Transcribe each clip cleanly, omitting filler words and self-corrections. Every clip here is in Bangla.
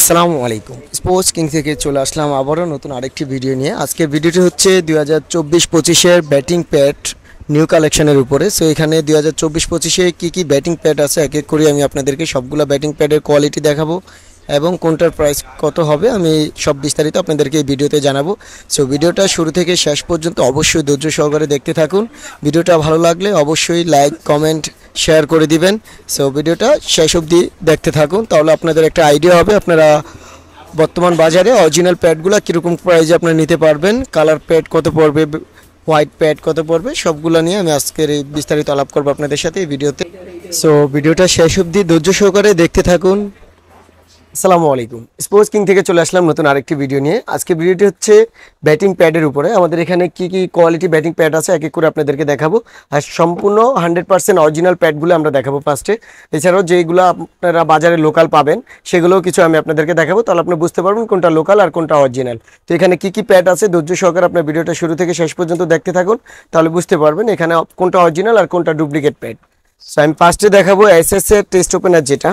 আসসালামু আলাইকুম। স্পোর্টস কিং থেকে চলে আসলাম আবারও নতুন আরেকটি ভিডিও নিয়ে। আজকে ভিডিওটি হচ্ছে 2024-25-এর ব্যাটিং প্যাড নিউ কালেকশনের উপরে। সো এখানে 2024-25-এ কী ব্যাটিং প্যাড আছে এক এক করে আমি আপনাদেরকে সবগুলো ব্যাটিং প্যাডের কোয়ালিটি দেখাবো এবং কোনটার প্রাইস কত হবে আমি সব বিস্তারিত আপনাদেরকে এই ভিডিওতে জানাবো। সো ভিডিওটা শুরু থেকে শেষ পর্যন্ত অবশ্যই ধৈর্য সহকারে দেখতে থাকুন। ভিডিওটা ভালো লাগলে অবশ্যই লাইক কমেন্ট শেয়ার করে দিবেন। সো ভিডিওটা শেষ অবধি দেখতে থাকুন, তাহলে আপনাদের একটা আইডিয়া হবে আপনারা বর্তমান বাজারে অরিজিনাল প্যাডগুলো কীরকম প্রাইসে আপনারা নিতে পারবেন, কালার প্যাড কত পড়বে, হোয়াইট প্যাড কত পড়বে, সবগুলো নিয়ে আমি আজকের এই বিস্তারিত আলাপ করবো আপনাদের সাথে এই ভিডিওতে। সো ভিডিওটা শেষ অবধি ধৈর্য সহকারে দেখতে থাকুন। আসসালামু আলাইকুম। স্পোর্টস কিং থেকে চলে আসলাম নতুন আরেকটি ভিডিও নিয়ে। আজকে ভিডিওটি হচ্ছে ব্যাটিং প্যাডের উপরে। আমাদের এখানে কি কোয়ালিটি ব্যাটিং প্যাড আছে এক এক করে আপনাদেরকে দেখাবো, আর সম্পূর্ণ 100% অরিজিনাল প্যাডগুলো আমরা দেখাবো ফার্স্টে। এছাড়াও যেগুলো আপনারা বাজারে লোকাল পাবেন সেগুলোও কিছু আমি আপনাদেরকে দেখাবো, তাহলে আপনি বুঝতে পারবেন কোনটা লোকাল আর কোনটা অরিজিনাল। তো এখানে কি প্যাড আছে ধৈর্য সহকারে আপনার ভিডিওটা শুরু থেকে শেষ পর্যন্ত দেখতে থাকুন, তাহলে বুঝতে পারবেন এখানে কোনটা অরিজিনাল আর কোনটা ডুপ্লিকেট প্যাড। সো আমি ফার্স্টে দেখাবো এসএস এর টেস্ট ওপেনার, যেটা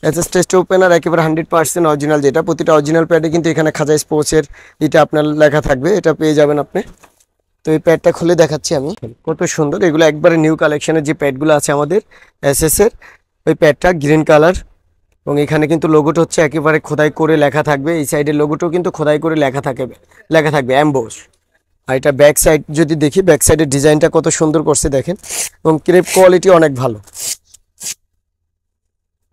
এসএস টেস্ট ওপেনার একেবারে 100% অরিজিনাল, যেটা প্রতিটা অরিজিনাল প্যাডে কিন্তু এখানে খাজা স্পোর্টসের এটা আপনার লেখা থাকবে, এটা পেয়ে যাবেন আপনি। তো এই প্যাডটা খুলে দেখাচ্ছি আমি, কত সুন্দর। এগুলো একবারে নিউ কালেকশনের যে প্যাডগুলো আছে আমাদের এসএস এর, ওই প্যাডটা গ্রিন কালার এবং এখানে কিন্তু লোগোটা হচ্ছে একেবারে খোদাই করে লেখা থাকবে। এই সাইডের লোগোটাও কিন্তু খোদাই করে লেখা থাকবে অ্যাম্বোস। আর এটা ব্যাক সাইড যদি দেখি, ব্যাক সাইডের ডিজাইনটা কত সুন্দর করছে দেখেন, এবং ক্রেপ কোয়ালিটি অনেক ভালো।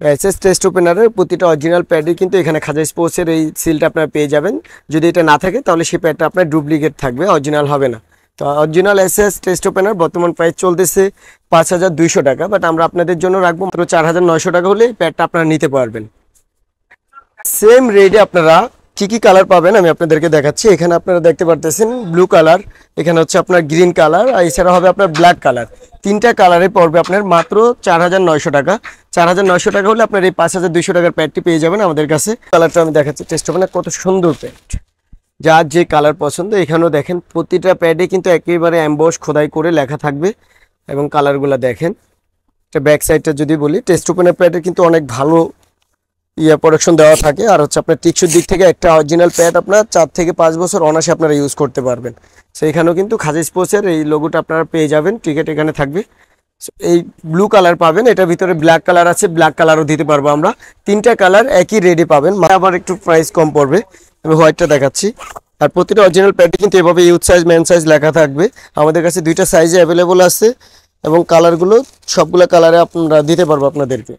এসএস টেস্ট ওপেনারের প্রতিটা অরিজিনাল প্যাডে কিন্তু এখানে খাজা স্পোর্টসের এই সিলটা আপনারা পেয়ে যাবেন। যদি এটা না থাকে তাহলে সেই প্যাডটা আপনার ডুপ্লিকেট থাকবে, অরিজিনাল হবে না। তো অরিজিনাল এসএস টেস্ট ওপেনার বর্তমান প্রাইস চলতেছে 5200 টাকা, বাট আমরা আপনাদের জন্য রাখবো মাত্র 4900 টাকা হলে এই প্যাডটা আপনারা নিতে পারবেন। সেম রেটে আপনারা কি কালার পাবেন আমি আপনাদেরকে দেখাচ্ছি। এখানে আপনারা দেখতে পারতেছেন ব্লু কালার, এখানে হচ্ছে আপনার গ্রিন কালার, আর এছাড়া হবে আপনার ব্ল্যাক কালার। তিনটা কালারে পড়বে আপনার মাত্র 4900 টাকা। 4900 টাকা হলে আপনার এই 5200 টাকার প্যাডটি পেয়ে যাবেন আমাদের কাছে। কালারটা আমি দেখাচ্ছি, টেস্ট হবে না, কত সুন্দর প্যাড, যার যে কালার পছন্দ। এখানেও দেখেন প্রতিটা প্যাডে কিন্তু একেবারে অ্যাম্বস খোদাই করে লেখা থাকবে এবং কালারগুলো দেখেন। এটা ব্যাক সাইডটা যদি বলি, টেস্ট ওপেনার প্যাডে কিন্তু অনেক ভালো প্রোডাকশন দেওয়া থাকে, আর হচ্ছে আপনার টিকসুর দিক থেকে একটা অরিজিনাল প্যাড আপনার 4 থেকে 5 বছর অনায়াসে আপনারা ইউজ করতে পারবেন। সো এখানেও কিন্তু খাজা স্পোর্টসের এই লোগোটা আপনারা পেয়ে যাবেন, টিকেট এখানে থাকবে। এই ব্লু কালার পাবেন, এটার ভিতরে ব্ল্যাক কালার আছে, ব্ল্যাক কালারও দিতে পারবো আমরা। তিনটা কালার একই রেডি পাবেন, আবার একটু প্রাইস কম পড়বে। আমি হোয়াইটটা দেখাচ্ছি। আর প্রতিটা অরিজিনাল প্যাডে কিন্তু এভাবে ইউথ সাইজ ম্যান সাইজ লেখা থাকবে। আমাদের কাছে দুইটা সাইজে অ্যাভেলেবল আছে এবং কালারগুলো সবগুলো কালারে আপনারা দিতে পারবো আপনাদেরকে।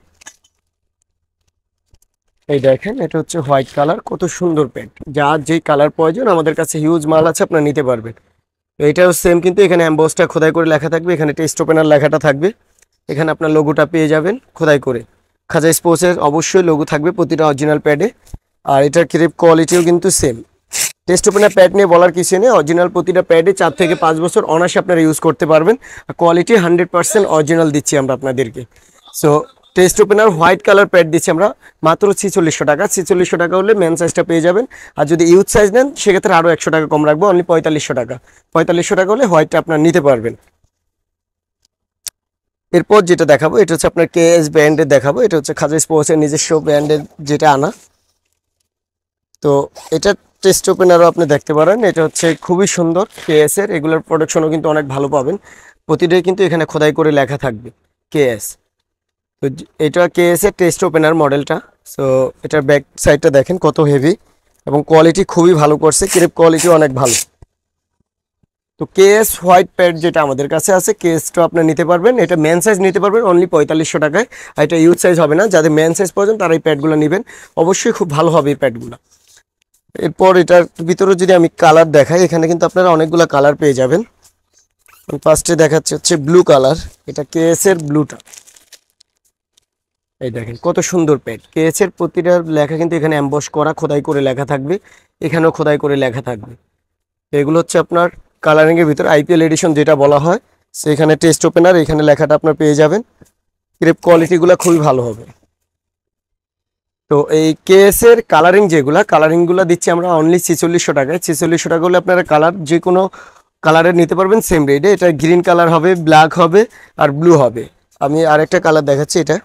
এই দেখেন, এটা হচ্ছে হোয়াইট কালার, কত সুন্দর প্যান্ট। যার যেই কালার প্রয়োজন আমাদের কাছে হিউজ মাল আছে, আপনারা নিতে পারবেন। এইটাও সেম, কিন্তু এখানে অ্যাম্বোসটা খোদাই করে লেখা থাকবে, এখানে টেস্ট ওপেনার লেখাটা থাকবে, এখানে আপনার লোগোটা পেয়ে যাবেন খোদাই করে। খাজা স্পোর্টসের অবশ্যই লোগো থাকবে প্রতিটা অরিজিনাল প্যাডে, আর এটার ক্রেপ কোয়ালিটিও কিন্তু সেম। টেস্ট ওপেনার প্যাড নিয়ে বলার কিছু নেই, অরিজিনাল প্রতিটা প্যাডে 4 থেকে 5 বছর অনায়াসে আপনারা ইউজ করতে পারবেন, আর কোয়ালিটি 100% অরিজিনাল দিচ্ছি আমরা আপনাদেরকে। So test opener white colour pad দিচ্ছি আমরা মাত্র 4600 টাকা। 4600 টাকা হলে ম্যান সাইজটা পেয়ে যাবেন, আর যদি ইউথ সাইজ নেন সেক্ষেত্রে আরও 100 টাকা কম রাখবো, অনলি 4500 টাকা। 4500 টাকা হলে হোয়াইটটা আপনার নিতে পারবেন। এরপর যেটা দেখাবো এটা হচ্ছে আপনার কেএস ব্র্যান্ডের দেখাবো। এটা হচ্ছে খাজা স্পোর্টসের নিজস্ব ব্র্যান্ডের যেটা আনা। তো এটা টেস্ট ওপেনারও আপনি দেখতে পারেন, এটা হচ্ছে খুবই সুন্দর কেএস এর। এগুলোর প্রোডাকশনও কিন্তু অনেক ভালো পাবেন, প্রতিটাই কিন্তু এখানে খোদাই করে লেখা থাকবে কেএস। তো এটা কেএস এর টেস্ট ওপেনার মডেলটা। সো এটার ব্যাক সাইডটা দেখেন কত হেভি এবং কোয়ালিটি খুবই ভালো করছে, ক্রেপ কোয়ালিটি অনেক ভালো। তো কেএস হোয়াইট প্যাড যেটা আমাদের কাছে আছে, কেএসটা আপনি নিতে পারবেন। এটা ম্যান সাইজ নিতে পারবেন অনলি 4500 টাকায়, আর এটা ইউথ সাইজ হবে না। যাদের ম্যান সাইজ প্রয়োজন তারা এই প্যাডগুলো নেবেন, অবশ্যই খুব ভালো হবে এই প্যাডগুলো। এরপর এটার ভিতরে যদি আমি কালার দেখাই, এখানে কিন্তু আপনারা অনেকগুলো কালার পেয়ে যাবেন। ফার্স্টে দেখাচ্ছে হচ্ছে ব্লু কালার, এটা কেএস এর ব্লুটা। এই দেখেন কত সুন্দর প্যাড, কেএস এর প্রতিটা লেখা কিন্তু এখানে অ্যাম্বস করা খোদাই করে লেখা থাকবে, এখানেও খোদাই করে লেখা থাকবে। এগুলো হচ্ছে আপনার কালারিং এর ভিতরে আইপিএল এডিশন যেটা বলা হয়, সেখানে টেস্ট ওপেনার এখানে লেখাটা আপনার পেয়ে যাবেন। ক্রেপ কোয়ালিটিগুলো খুবই ভালো হবে। তো এই কেএস এর কালারিংগুলো দিচ্ছি আমরা অনলি 4600 টাকায়। 4600 টাকা হলে আপনারা কালার যে কোনো কালারের নিতে পারবেন সেম রেটে। এটা গ্রিন কালার হবে, ব্ল্যাক হবে আর ব্লু হবে। আমি আরেকটা কালার দেখাচ্ছি, এটা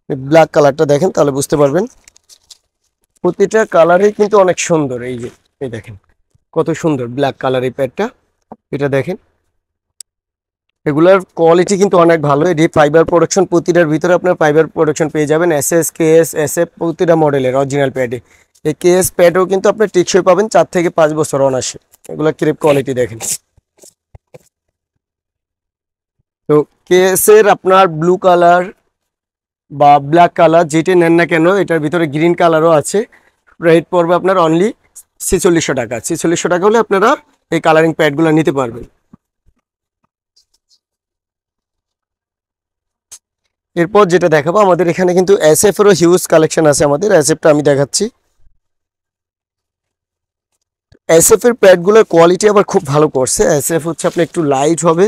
ব্ল্যাক কালারটা দেখেন তাহলে বুঝতে পারবেন। প্রতিটা কালারই কিন্তু অনেক সুন্দর। এই যে এই দেখেন কত সুন্দর ব্ল্যাক কালার এই প্যাডটা, এটা দেখেন। এগুলার কোয়ালিটি কিন্তু অনেক ভালো। এটি ফাইবার প্রোডাকশন, প্রতিটার ভিতরে আপনার ফাইবার প্রোডাকশন পেয়ে যাবেন। এসএস, কেএস, এসএফ প্রতিটা মডেলের অরিজিনাল প্যাডে। এই কেএস প্যাডও কিন্তু আপনার টেকসই পাবেন 4 থেকে 5 বছর অনাসে। এগুলা ক্রেপ কোয়ালিটি দেখেন। তো কেএস এর আপনার ব্লু কালার বা ব্ল্যাক কালার যেটা নেন না কেন, এটার ভিতরে গ্রিন কালারও আছে। রেট পড়বে আপনার অনলি 4600 টাকা। 4600 টাকা হলে আপনারা এই কালারিং প্যাডগুলো নিতে পারবেন। এরপর যেটা দেখাবো, আমাদের এখানে কিন্তু এসএফ এরও হিউজ কালেকশন আছে। আমাদের এসএফটা আমি দেখাচ্ছি। এসএফ এর প্যাডগুলোর কোয়ালিটি আবার খুব ভালো করছে। এসএফ হচ্ছে আপনি একটু লাইট হবে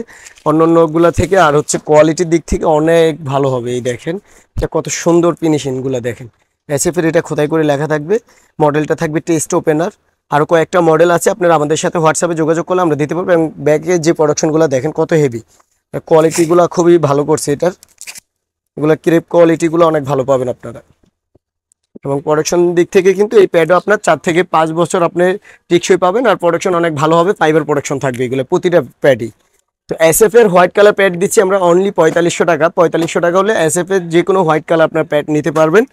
অন্যান্যগুলা থেকে, আর হচ্ছে কোয়ালিটির দিক থেকে অনেক ভালো হবে। এই দেখেন এটা কত সুন্দর ফিনিশিংগুলো দেখেন। এসএফ এর এটা খোদাই করে লেখা থাকবে, মডেলটা থাকবে টেস্ট ওপেনার। আরও কয়েকটা মডেল আছে, আপনারা আমাদের সাথে হোয়াটসঅ্যাপে যোগাযোগ করলে আমরা দিতে পারবো। এবং ব্যাগে যে প্রোডাকশনগুলো দেখেন কত হেভি, কোয়ালিটিগুলো খুবই ভালো করছে এটার। এগুলো ক্রেপ কোয়ালিটিগুলো অনেক ভালো পাবেন আপনারা। এবং প্রোডাকশন দিক থেকে কিন্তু এই প্যাডও আপনার 4 থেকে 5 বছর আপনি টেকসই পাবেন। আর প্রোডাকশন অনেক ভালো হবে, ফাইবার প্রোডাকশন থাকবে এগুলো প্রতিটা প্যাডই। তো এসএফ এর হোয়াইট কালার প্যাড দিচ্ছি আমরা অনলি 4500 টাকা। 4500 টাকা হলে এসএফ এর যে কোনো হোয়াইট কালার আপনার প্যাড নিতে পারবেন।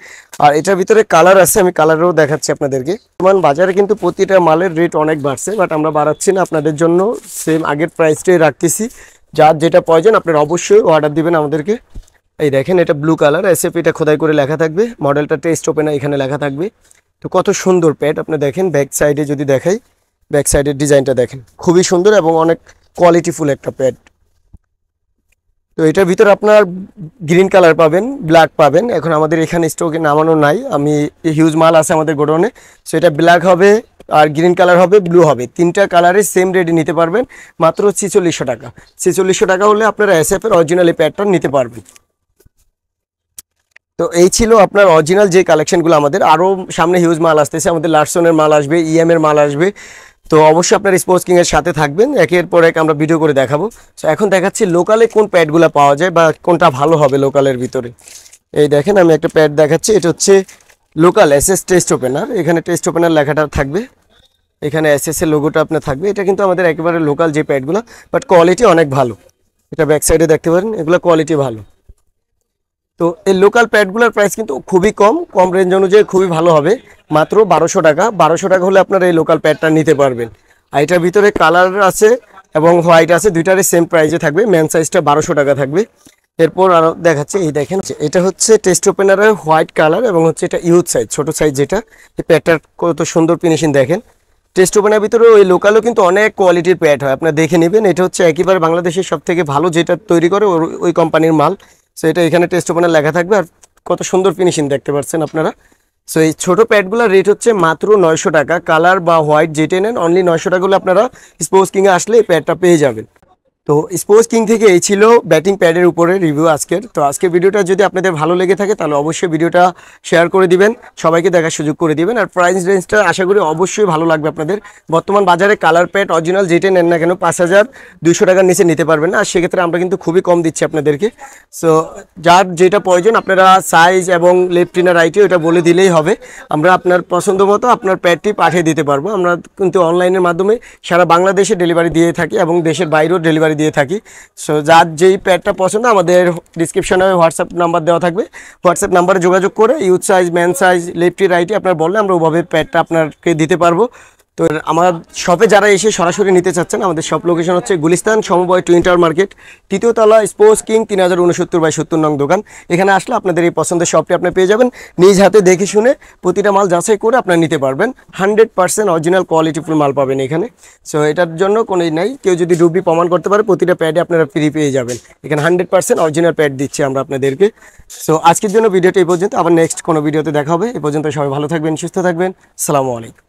আর এটার ভিতরে কালার আছে, আমি কালারও দেখাচ্ছি আপনাদেরকে। বর্তমান বাজারে কিন্তু প্রতিটা মালের রেট অনেক বাড়ছে, বাট আমরা বাড়াচ্ছি না, আপনাদের জন্য সেম আগের প্রাইসটাই রাখতেছি। যার যেটা প্রয়োজন আপনারা অবশ্যই অর্ডার দিবেন আমাদেরকে। এই দেখেন এটা ব্লু কালার, এসএফ এটা খোদাই করে লেখা থাকবে, মডেলটা টেস্ট ওপেনার এখানে লেখা থাকবে। তো কত সুন্দর প্যাড আপনি দেখেন। ব্যাক সাইডে যদি দেখাই, ব্যাক সাইডের ডিজাইনটা দেখেন খুবই সুন্দর এবং অনেক কোয়ালিটিফুল একটা প্যাড। তো এটার ভিতরে আপনার গ্রিন কালার পাবেন, ব্ল্যাক পাবেন। এখন আমাদের এখানে স্টকে নামানো নাই, আমি হিউজ মাল আছে আমাদের গোডাউনে। সো এটা ব্ল্যাক হবে, আর গ্রিন কালার হবে, ব্লু হবে, তিনটা কালারে সেম রেটে নিতে পারবেন মাত্র 4600 টাকা। 4600 টাকা হলে আপনারা এসএফ এর অরিজিনাল এই প্যাডটা নিতে পারবেন। তো এই ছিল আপনার অরিজিনাল যে কালেকশনগুলো। আমাদের আরও সামনে হিউজ মাল আসতেছে, আমাদের লার্সনের মাল আসবে, ইএম এর মাল আসবে। তো অবশ্যই আপনার স্পোর্টস কিং এর সাথে থাকবেন, একের পর এক আমরা ভিডিও করে দেখাবো। তো এখন দেখাচ্ছি লোকালে কোন প্যাডগুলো পাওয়া যায় বা কোনটা ভালো হবে লোকালের ভিতরে। এই দেখেন আমি একটা প্যাড দেখাচ্ছি, এটা হচ্ছে লোকাল এসএস টেস্ট ওপেনার। এখানে টেস্ট ওপেনার লেখাটা থাকবে, এখানে এসএস এর লোগোটা আপনার থাকবে। এটা কিন্তু আমাদের একেবারে লোকাল যে প্যাডগুলো, বাট কোয়ালিটি অনেক ভালো। এটা ব্যাক সাইডে দেখতে পারেন, এগুলো কোয়ালিটি ভালো। তো এই লোকাল প্যাডগুলোর প্রাইস কিন্তু খুবই কম, কম রেঞ্জ অনুযায়ী খুবই ভালো হবে, মাত্র 1200 টাকা। 1200 টাকা হলে আপনারা এই লোকাল প্যাডটা নিতে পারবেন। আর এটার ভিতরে কালার আছে এবং হোয়াইট আছে, দুইটারই সেম প্রাইসে থাকবে। ম্যান সাইজটা 1200 টাকা থাকবে। এরপর আরও দেখাচ্ছে, এই দেখেন এটা হচ্ছে টেস্ট ওপেনারের হোয়াইট কালার এবং হচ্ছে এটা ইউথ সাইজ, ছোটো সাইজ যেটা। এই প্যাডটার কত সুন্দর ফিনিশিং দেখেন। টেস্ট ওপেনার ভিতরে ওই লোকালও কিন্তু অনেক কোয়ালিটির প্যাড হয়, আপনারা দেখে নেবেন। এটা হচ্ছে একেবারে বাংলাদেশের সব থেকে ভালো যেটা তৈরি করে ওই কোম্পানির মাল। সো এটা এখানে টেস্ট ওপেনার লেখা থাকবে, আর কত সুন্দর ফিনিশিং দেখতে পাচ্ছেন আপনারা। সো এই ছোটো প্যাডগুলোর রেট হচ্ছে মাত্র 900 টাকা। কালার বা হোয়াইট যেটা নেন অনলি 900 টাকা হলে আপনারা স্পোর্টস কিংয়ে আসলে এই প্যাডটা পেয়ে যাবেন। তো স্পোর্টস কিং থেকে এই ছিল ব্যাটিং প্যাডের উপরে রিভিউ আজকের। তো আজকের ভিডিওটা যদি আপনাদের ভালো লেগে থাকে তাহলে অবশ্যই ভিডিওটা শেয়ার করে দিবেন, সবাইকে দেখার সুযোগ করে দিবেন। আর প্রাইস রেঞ্জটা আশা করি অবশ্যই ভালো লাগবে আপনাদের। বর্তমান বাজারে কালার প্যাড অরিজিনাল যেটা নেন না কেন 5200 টাকার নিচে নিতে পারবেন না, আর সেক্ষেত্রে আমরা কিন্তু খুবই কম দিচ্ছি আপনাদেরকে। সো যার যেটা প্রয়োজন আপনারা সাইজ এবং লেফট ইনার রাইটে ওটা বলে দিলেই হবে, আমরা আপনার পছন্দ মতো আপনার প্যাডটি পাঠিয়ে দিতে পারবো। আমরা কিন্তু অনলাইনের মাধ্যমে সারা বাংলাদেশে ডেলিভারি দিয়ে থাকি এবং দেশের বাইরেও ডেলিভারি দিয়ে থাকি। সো যার যেই প্যাডটা পছন্দ আমাদের ডিসক্রিপশনে হোয়াটসঅ্যাপ নাম্বার দেওয়া থাকবে, হোয়াটসঅ্যাপ নাম্বারে যোগাযোগ করে youth size, man size, lefty রাইটে আপনার বললে আমরা ওভাবে প্যাডটা আপনাকে দিতে পারবো। তো আমার শপে যারা এসে সরাসরি নিতে চাচ্ছেন, আমাদের শপ লোকেশন হচ্ছে গুলিস্তান সমবায় টুইন টাওয়ার মার্কেট, তৃতীয় তলা, স্পোর্টস কিং, 3069/70 নং দোকান। এখানে আসলে আপনাদের এই পছন্দের শপটি আপনি পেয়ে যাবেন। নিজ হাতে দেখে শুনে প্রতিটা মাল যাচাই করে আপনারা নিতে পারবেন। 100% অরিজিনাল কোয়ালিটিফুল মাল পাবেন এখানে। সো এটার জন্য কোনো নাই, কেউ যদি ডুবলি প্রমাণ করতে পারে প্রতিটা প্যাডে আপনারা ফ্রি পেয়ে যাবেন। এখানে 100% অরিজিনাল প্যাড দিচ্ছি আমরা আপনাদেরকে। সো আজকের জন্য ভিডিওটা এই পর্যন্ত, আবার নেক্সট কোনো ভিডিওতে দেখা হবে। এ পর্যন্ত সবাই ভালো থাকবেন, সুস্থ থাকবেন। আসসালামু আলাইকুম।